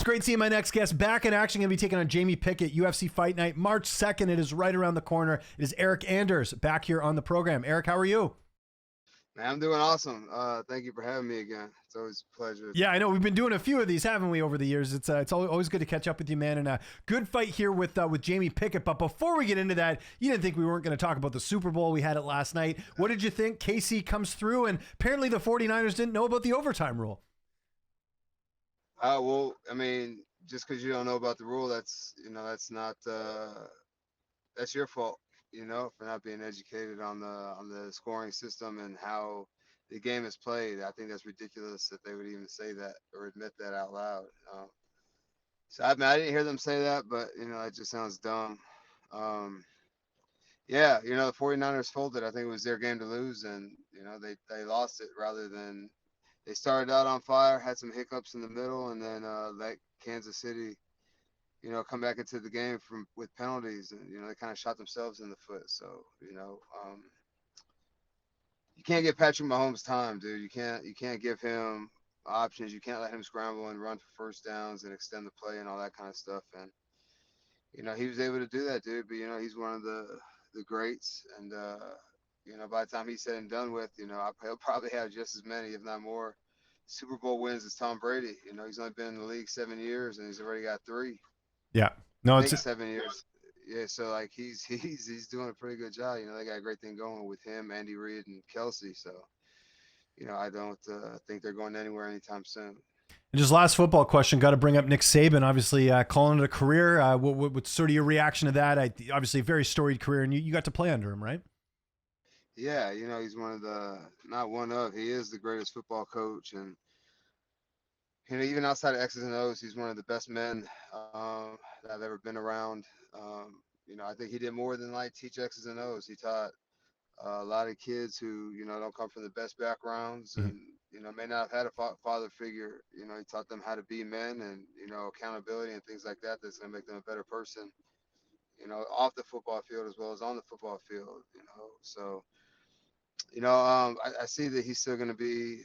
It's great seeing my next guest back in action. Going to be taking on Jamie Pickett, UFC Fight Night, March 2nd. It is right around the corner. It is Eryk Anders back here on the program. Eryk, how are you? Man, I'm doing awesome. Thank you for having me again. It's always a pleasure. Yeah, I know. We've been doing a few of these, haven't we, over the years? It's always good to catch up with you, man. And a good fight here with Jamie Pickett. But before we get into that, you didn't think we weren't going to talk about the Super Bowl. We had it last night. What did you think? KC comes through, and apparently the 49ers didn't know about the overtime rule. Well, I mean, just because you don't know about the rule, that's not that's your fault, for not being educated on the scoring system and how the game is played. I think that's ridiculous that they would even say that or admit that out loud. So I didn't hear them say that, but it just sounds dumb. Yeah, the 49ers folded. I think it was their game to lose, and they lost it rather than. They started out on fire, had some hiccups in the middle, and then let Kansas City, come back into the game with penalties, and they kind of shot themselves in the foot. So you can't give Patrick Mahomes time, dude. You can't give him options. You can't let him scramble and run for first downs and extend the play and all that kind of stuff. And he was able to do that, dude. But he's one of the greats, and by the time he's said and done with, he'll probably have just as many, if not more, Super Bowl wins as Tom Brady. He's only been in the league 7 years, and he's already got 3. Yeah, no, I think 7 years. Yeah, so like he's doing a pretty good job. They got a great thing going with him, Andy Reid, and Kelsey. So, I don't think they're going anywhere anytime soon. And just last football question, got to bring up Nick Saban, obviously calling it a career. What's sort of your reaction to that? Obviously a very storied career, and you got to play under him, right? Yeah, he's he is the greatest football coach. And, even outside of X's and O's, he's one of the best men that I've ever been around. I think he did more than teach X's and O's. He taught a lot of kids who, don't come from the best backgrounds and, may not have had a father figure. He taught them how to be men and, accountability and things like that. That's going to make them a better person, off the football field as well as on the football field, So, I see that he's still going to be,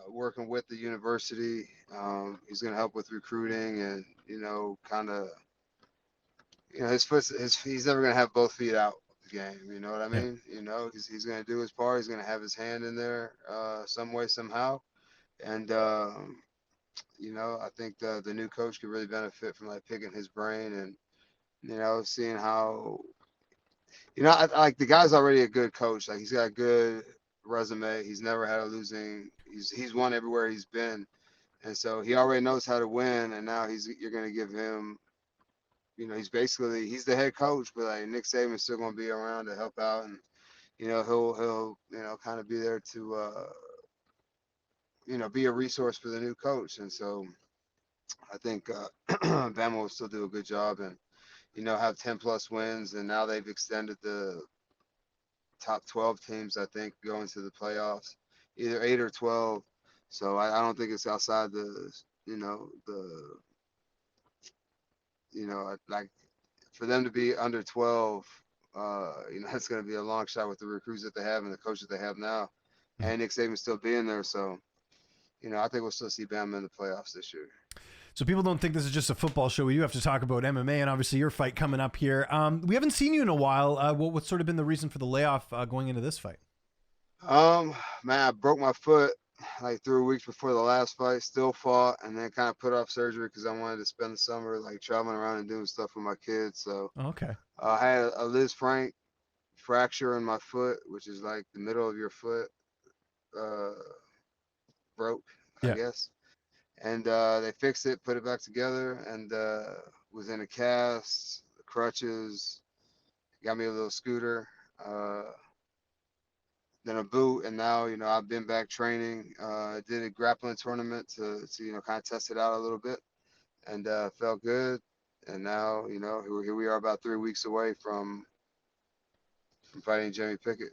working with the university. He's going to help with recruiting and, kind of, he's never going to have both feet out the game. You know what I mean? Yeah. He's going to do his part. He's going to have his hand in there some way, somehow. And, I think the new coach could really benefit from picking his brain and, seeing how, the guy's already a good coach. He's got a good resume. He's never had a losing. He's won everywhere he's been, and so he already knows how to win. And now you're going to give him, he's the head coach, but Nick Saban's still going to be around to help out, and he'll kind of be there to be a resource for the new coach. And so I think Bama will still do a good job and have 10+ wins, and now they've extended the top 12 teams, I think, going to the playoffs, either 8 or 12. So I don't think it's outside for them to be under 12, that's going to be a long shot with the recruits that they have and the coach that they have now. And Nick Saban still being there. So, I think we'll still see Bama in the playoffs this year. So people don't think this is just a football show. We do have to talk about MMA and obviously your fight coming up here. We haven't seen you in a while. What's sort of been the reason for the layoff going into this fight? Man, I broke my foot 3 weeks before the last fight. Still fought, and then kind of put off surgery because I wanted to spend the summer traveling around and doing stuff with my kids. So okay, I had a Liz Frank fracture in my foot, which is the middle of your foot broke, I guess. And they fixed it, put it back together, and was in a cast, crutches, got me a little scooter, then a boot, and now I've been back training. Did a grappling tournament to kind of test it out a little bit, and felt good. And now here we are about 3 weeks away from fighting Jamie Pickett.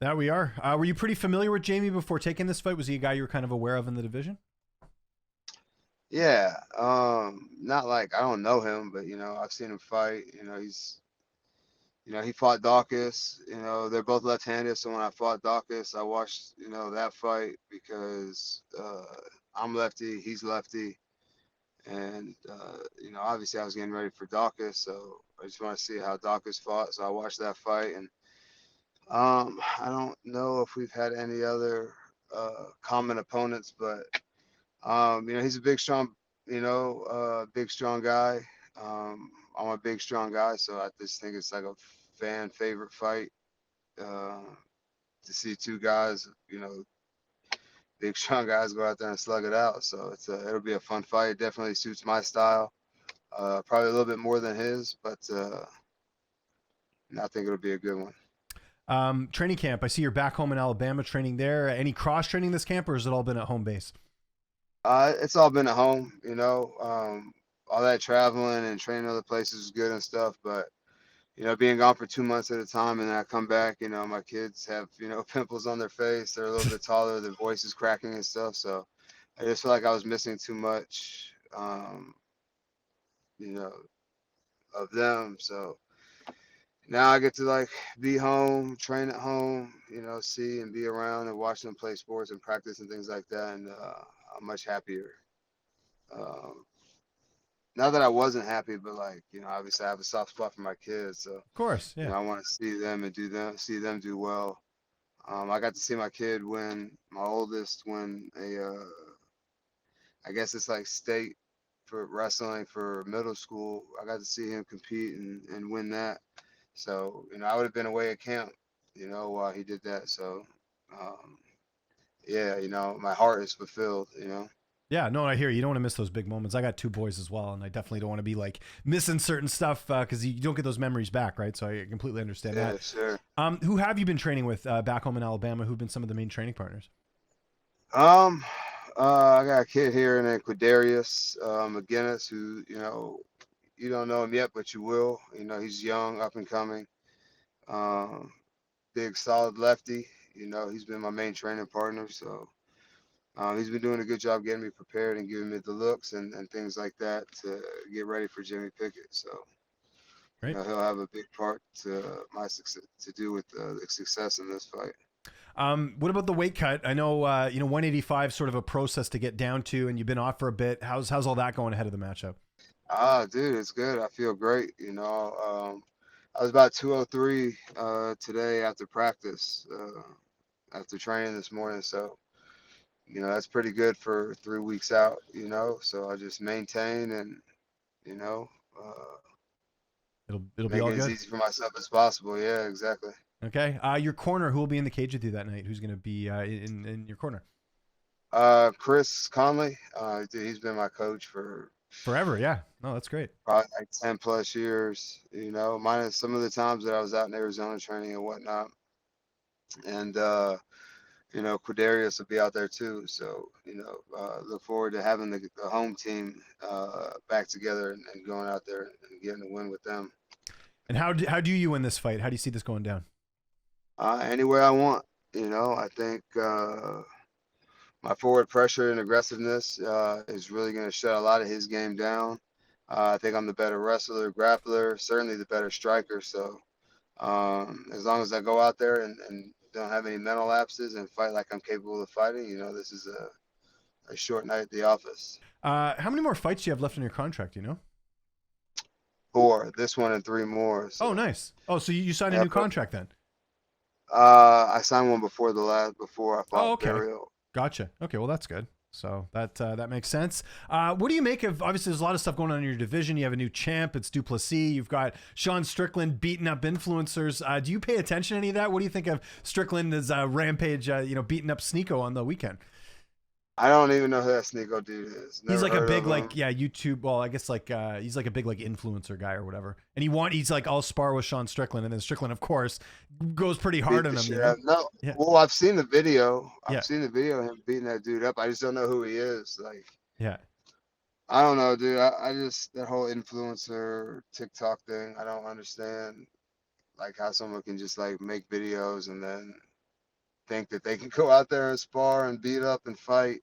That we are. Were you pretty familiar with Jamie before taking this fight? Was he a guy you were kind of aware of in the division? Yeah, not I don't know him, but I've seen him fight. He fought Dawkins. They're both left-handed, so when I fought Dawkins, I watched that fight because I'm lefty, he's lefty, And you know, obviously I was getting ready for Dawkins, so I just want to see how Dawkins fought. So I watched that fight, and I don't know if we've had any other common opponents, but you know, he's a big, strong, big, strong guy. I'm a big, strong guy, so I just think it's like a fan favorite fight uh, to see two guys, you know, big, strong guys go out there and slug it out. So it'll be a fun fight. It definitely suits my style. Probably a little bit more than his, but I think it'll be a good one. Training camp. I see you're back home in Alabama training there. Any cross training this camp, or has it all been at home base? It's all been at home, you know. All that traveling and training other places is good and stuff, but you know, being gone for 2 months at a time, and then I come back, you know, my kids have, you know, pimples on their face. They're a little bit taller, their voice is cracking and stuff. So I just feel like I was missing too much, you know, of them. So now I get to like be home, train at home, you know, see and be around and watch them play sports and practice and things like that. And I'm much happier. Um, Not that I wasn't happy, but like, you know, obviously I have a soft spot for my kids. So, Of course, you yeah. know, I want to see them and see them do well. I got to see my kid win, my oldest win I guess it's like state for wrestling for middle school. I got to see him compete and win that. So, you know, I would have been away at camp, you know, while he did that. So, um, yeah, you know, my heart is fulfilled, you know. Yeah, no, I hear you. You don't want to miss those big moments. I got two boys as well, and I definitely don't want to be like missing certain stuff because you don't get those memories back, right? So I completely understand Yeah, that. sure. Who have you been training with back home in Alabama? Who've been some of the main training partners? Um, I got a kid here named Quadarius McGinnis, who, you know, you don't know him yet, but you will. You know, he's young, up and coming. Um, Big, solid lefty. You know, he's been my main training partner. So he's been doing a good job getting me prepared and giving me the looks and things like that to get ready for Jimmy Pickett. So, you Right. know, he'll have a big part to my success to do with the success in this fight. What about the weight cut? I know, 185 sort of a process to get down to, and you've been off for a bit. How's all that going ahead of the matchup? Dude, it's good. I feel great. You know, I was about 203 today after practice, after training this morning. So, you know, that's pretty good for 3 weeks out, you know. So I just maintain and, you know, It'll be make all it as good. easy for myself as possible. Yeah, exactly. Okay. Your corner. Who will be in the cage with you that night? Who's going to be in your corner? Chris Conley, dude, he's been my coach for Forever. Yeah. No, that's great. probably like 10 plus years, you know, minus some of the times that I was out in Arizona training and whatnot. And, you know, Quadarius will be out there too. So, you know, look forward to having the home team back together and going out there and getting a win with them. And how do you win this fight? How do you see this going down? Anywhere I want, you know, I think my forward pressure and aggressiveness is really going to shut a lot of his game down. I think I'm the better wrestler, grappler, certainly the better striker. So as long as I go out there and don't have any mental lapses and fight like I'm capable of fighting, you know, this is a short night at the office. How many more fights do you have left in your contract? You know? 4, this one and 3 more. Oh, So nice. Oh, so you signed a yeah, new but contract then? I signed one before before I Oh, fought okay. Burial. Gotcha. Okay, well that's good. So that makes sense. What do you make of? Obviously, there's a lot of stuff going on in your division. You have a new champ. It's Duplessis. You've got Sean Strickland beating up influencers. Do you pay attention to any of that? What do you think of Strickland as rampage? Beating up Sneako on the weekend. I don't even know who that Sneako dude is. He's Never like a heard big of him. YouTube. Well, I guess he's like a big influencer guy or whatever. And he's like, I'll spar with Sean Strickland, and then Strickland, of course, goes pretty hard Beat on the him. shit You out know? of him. No, Yeah. well, I've seen the video. Yeah. I've seen the video of him beating that dude up. I just don't know who he is. Like, Yeah. I don't know, dude. I just that whole influencer TikTok thing. I don't understand like how someone can just like make videos and then think that they can go out there and spar and beat up and fight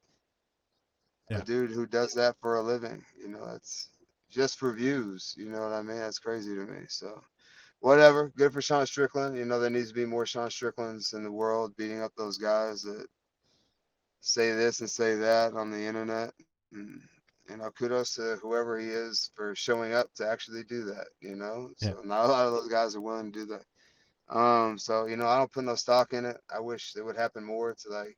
a Yeah. dude who does that for a living. You know, that's just for views. You know what I mean? That's crazy to me. So whatever. Good for Sean Strickland. You know, there needs to be more Sean Stricklands in the world beating up those guys that say this and say that on the internet. And kudos to whoever he is for showing up to actually do that. Yeah. So not a lot of those guys are willing to do that. So I don't put no stock in it. I wish it would happen more to like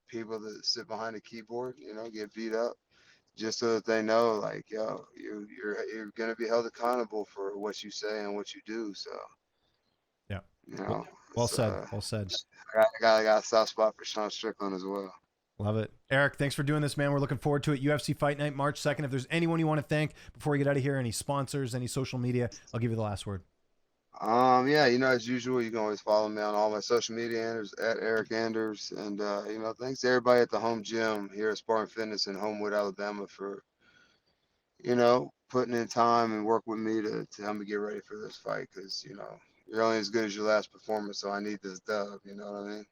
people that sit behind a keyboard, get beat up, just so that they know, like, yo, you're gonna be held accountable for what you say and what you do. So, Yeah. you Well, know, well it's, said. Well said. I got a soft spot for Sean Strickland as well. Love it. Eryk, thanks for doing this, man. We're looking forward to it. UFC Fight Night, March 2nd. If there's anyone you want to thank before we get out of here, any sponsors, any social media, I'll give you the last word. Yeah, as usual, you can always follow me on all my social media handles at Eryk Anders. And thanks to everybody at the home gym here at Sparring Fitness in Homewood, Alabama for, putting in time and work with me to help me get ready for this fight. Cause, you're only as good as your last performance. So I need this dub, you know what I mean?